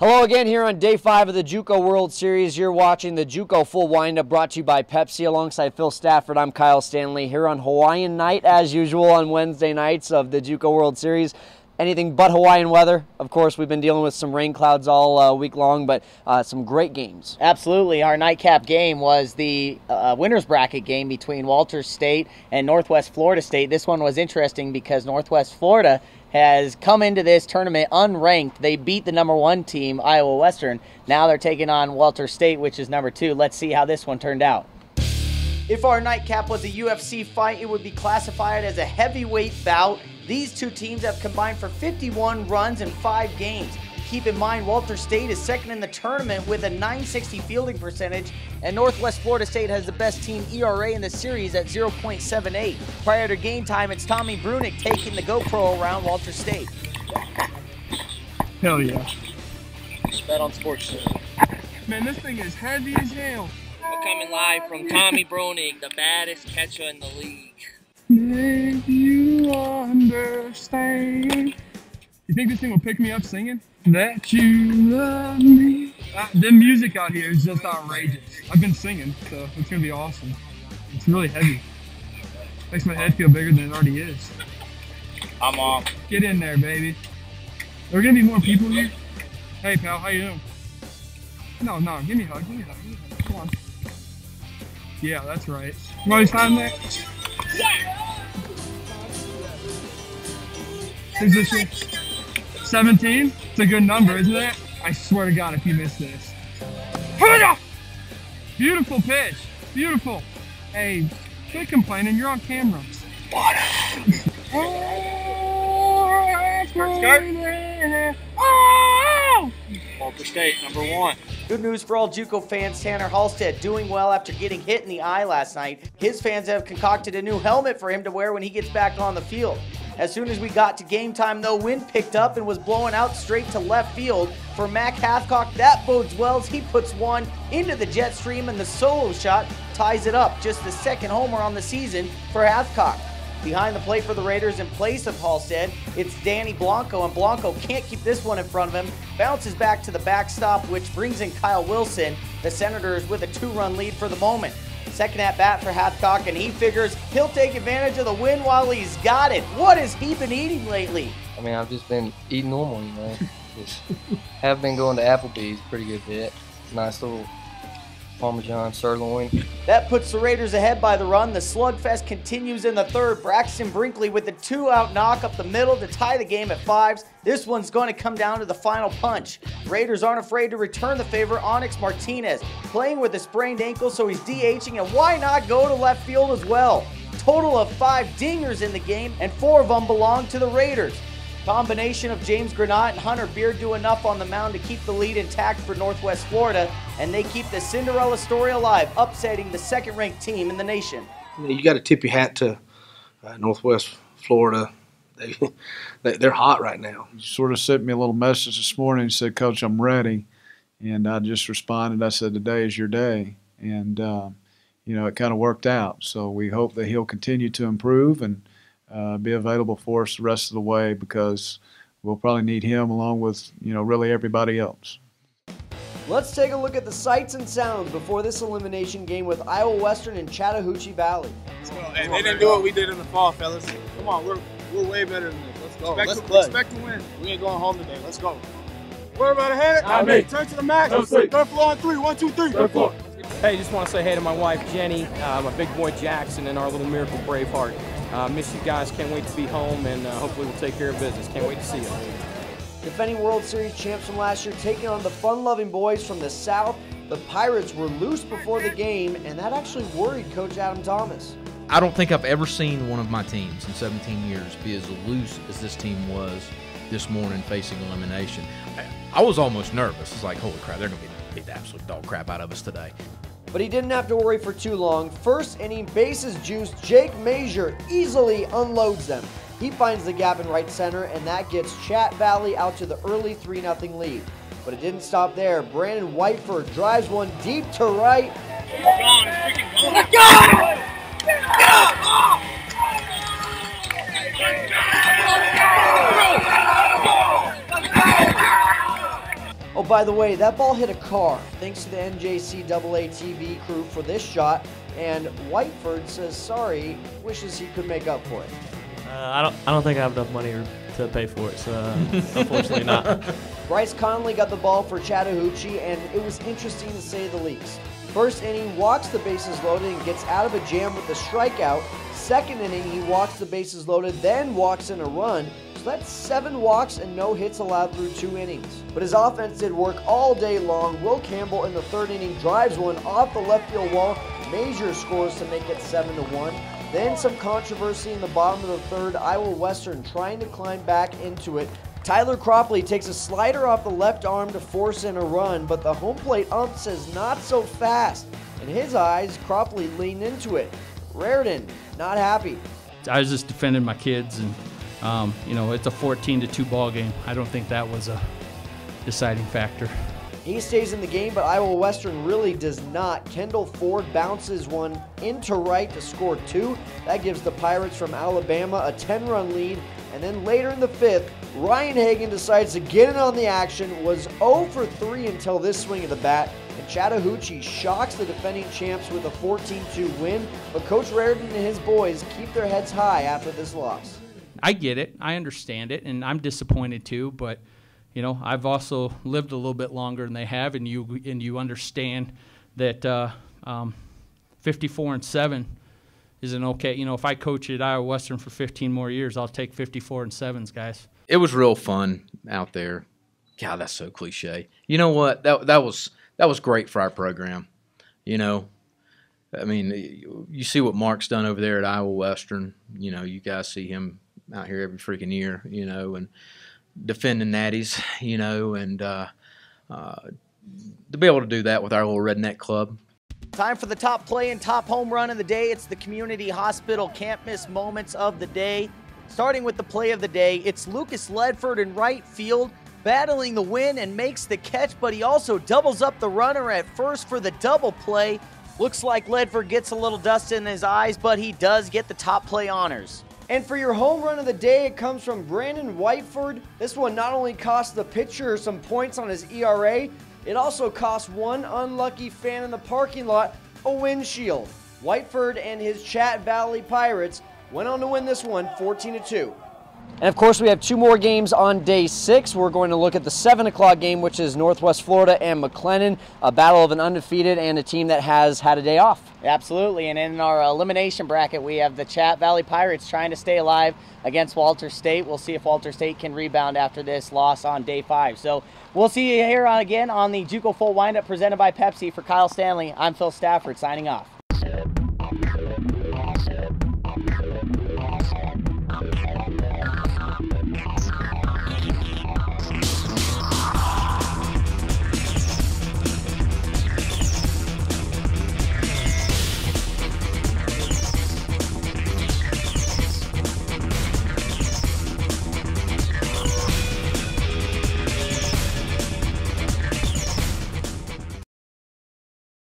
Hello again here on day 5 of the JUCO World Series. You're watching the JUCO Full Windup brought to you by Pepsi. Alongside Phil Stafford, I'm Kyle Stanley here on Hawaiian night as usual on Wednesday nights of the JUCO World Series. Anything but Hawaiian weather. Of course, we've been dealing with some rain clouds all week long, but some great games. Absolutely. Our nightcap game was the winner's bracket game between Walters State and Northwest Florida State. This one was interesting because Northwest Florida has come into this tournament unranked. They beat the #1 team, Iowa Western. Now they're taking on Walters State, which is #2. Let's see how this one turned out. If our nightcap was a UFC fight, it would be classified as a heavyweight bout. These two teams have combined for 51 runs in 5 games. Keep in mind, Walters State is second in the tournament with a .960 fielding percentage, and Northwest Florida State has the best team ERA in the series at 0.78. Prior to game time, it's Tommy Brunick taking the GoPro around Walters State. Hell yeah. Bet on Sports. Man, this thing is heavy as hell. We're coming live from Tommy Brunick, the baddest catcher in the league. Make you understand. You think this thing will pick me up singing? That you love me. The music out here is just outrageous. I've been singing, so it's gonna be awesome. It's really heavy. Makes my head feel bigger than it already is. I'm off. Get in there, baby. There are gonna be more people here. Hey, pal, how you doing? No, give me a hug, give me a hug. Come on. Yeah, that's right. You want to sign that? Who's this one? 17? It's a good number, isn't it? I swear to God, if you miss this. Beautiful pitch. Beautiful. Hey, quit complaining. You're on camera. What? Walters State, #1. Good news for all JUCO fans. Tanner Halstead doing well after getting hit in the eye last night. His fans have concocted a new helmet for him to wear when he gets back on the field. As soon as we got to game time, though, wind picked up and was blowing out straight to left field. For Mac Hathcock, that bodes well as he puts one into the jet stream, and the solo shot ties it up. Just the second homer on the season for Hathcock. Behind the plate for the Raiders in place of Halstead, it's Danny Blanco, and Blanco can't keep this one in front of him. Bounces back to the backstop, which brings in Kyle Wilson. The Senators with a 2-run lead for the moment. Second at bat for Hathcock, and he figures he'll take advantage of the win while he's got it. What has he been eating lately? I mean, I've just been eating normal, you know. Just have been going to Applebee's a pretty good bit. Nice little Parmesan sirloin. That puts the Raiders ahead by the run. The slugfest continues in the third. Braxton Brinkley with the 2-out knock up the middle to tie the game at 5s. This one's going to come down to the final punch. Raiders aren't afraid to return the favor. Onyx Martinez playing with a sprained ankle, so he's DHing, and why not go to left field as well? Total of 5 dingers in the game, and 4 of them belong to the Raiders. Combination of James Granat and Hunter Beard do enough on the mound to keep the lead intact for Northwest Florida, and they keep the Cinderella story alive, upsetting the second-ranked team in the nation. You got to tip your hat to Northwest Florida. They're hot right now. You sort of sent me a little message this morning and said, "Coach, I'm ready," and I just responded. I said, "Today is your day," and you know, it kind of worked out. So we hope that he'll continue to improve and be available for us the rest of the way, because we'll probably need him along with, you know, really everybody else. Let's take a look at the sights and sounds before this elimination game with Iowa Western and Chattahoochee Valley. Hey, they didn't do what we did in the fall, fellas. Come on, we're way better than this. Let's go. Expect to win. We ain't going home today. Let's go. Where about ahead? Turn to the max. Third floor on 3. 1, 2, 3. Third floor. Hey, just want to say hey to my wife, Jenny, my big boy Jackson, and our little miracle Braveheart. Miss you guys. Can't wait to be home, and hopefully we'll take care of business. Can't wait to see you. Defending World Series champs from last year taking on the fun-loving boys from the South. The Pirates were loose before the game, and that actually worried Coach Adam Thomas. I don't think I've ever seen one of my teams in 17 years be as loose as this team was this morning facing elimination. I was almost nervous. It's like, holy crap, they're going to beat the absolute dog crap out of us today. But he didn't have to worry for too long. First inning, bases juiced, Jake Major easily unloads them. He finds the gap in right center, and that gets Chat Valley out to the early 3-0 lead. But it didn't stop there. Brandon Whiteford drives one deep to right. Oh, by the way, that ball hit a car. Thanks to the NJCAA TV crew for this shot. And Whiteford says sorry, wishes he could make up for it. I don't think I have enough money to pay for it, so unfortunately not. Bryce Conley got the ball for Chattahoochee, and it was interesting to say the least. First inning, walks the bases loaded and gets out of a jam with a strikeout. Second inning, he walks the bases loaded, then walks in a run. So that's 7 walks and no hits allowed through 2 innings. But his offense did work all day long. Will Campbell in the 3rd inning drives one off the left field wall. Major scores to make it 7-1. Then some controversy in the bottom of the 3rd. Iowa Western trying to climb back into it. Tyler Cropley takes a slider off the left arm to force in a run, but the home plate ump says not so fast. In his eyes, Cropley leaned into it. Raritan, not happy. I was just defending my kids, and you know, it's a 14-2 ball game. I don't think that was a deciding factor. He stays in the game, but Iowa Western really does not. Kendall Ford bounces one into right to score 2. That gives the Pirates from Alabama a 10-run lead. And then later in the 5th, Ryan Hagan decides to get in on the action, was 0 for 3 until this swing of the bat. And Chattahoochee shocks the defending champs with a 14-2 win. But Coach Raritan and his boys keep their heads high after this loss. I get it. I understand it. And I'm disappointed too. But, you know, I've also lived a little bit longer than they have. And you understand that 54-7 isn't okay. You know, if I coach at Iowa Western for 15 more years, I'll take 54-7s, guys. It was real fun out there. God, that's so cliche. You know what? That was great for our program. You know, I mean, you see what Mark's done over there at Iowa Western. You know, you guys see him out here every freaking year, you know, and defending natties, you know, and to be able to do that with our little redneck club. Time for the top play and top home run of the day. It's the Community Hospital Can't Miss Moments of the Day. Starting with the play of the day, it's Lucas Ledford in right field, battling the win and makes the catch, but he also doubles up the runner at first for the double play. Looks like Ledford gets a little dust in his eyes, but he does get the top play honors. And for your home run of the day, it comes from Brandon Whiteford. This one not only cost the pitcher some points on his ERA, it also cost one unlucky fan in the parking lot a windshield. Whiteford and his Chat Valley Pirates went on to win this one 14-2. And of course, we have 2 more games on day 6. We're going to look at the 7 o'clock game, which is Northwest Florida and McLennan, a battle of an undefeated and a team that has had a day off. Absolutely, and in our elimination bracket, we have the Chat Valley Pirates trying to stay alive against Walter State. We'll see if Walter State can rebound after this loss on day 5. So we'll see you here again on the JUCO Full Windup presented by Pepsi. For Kyle Stanley, I'm Phil Stafford signing off.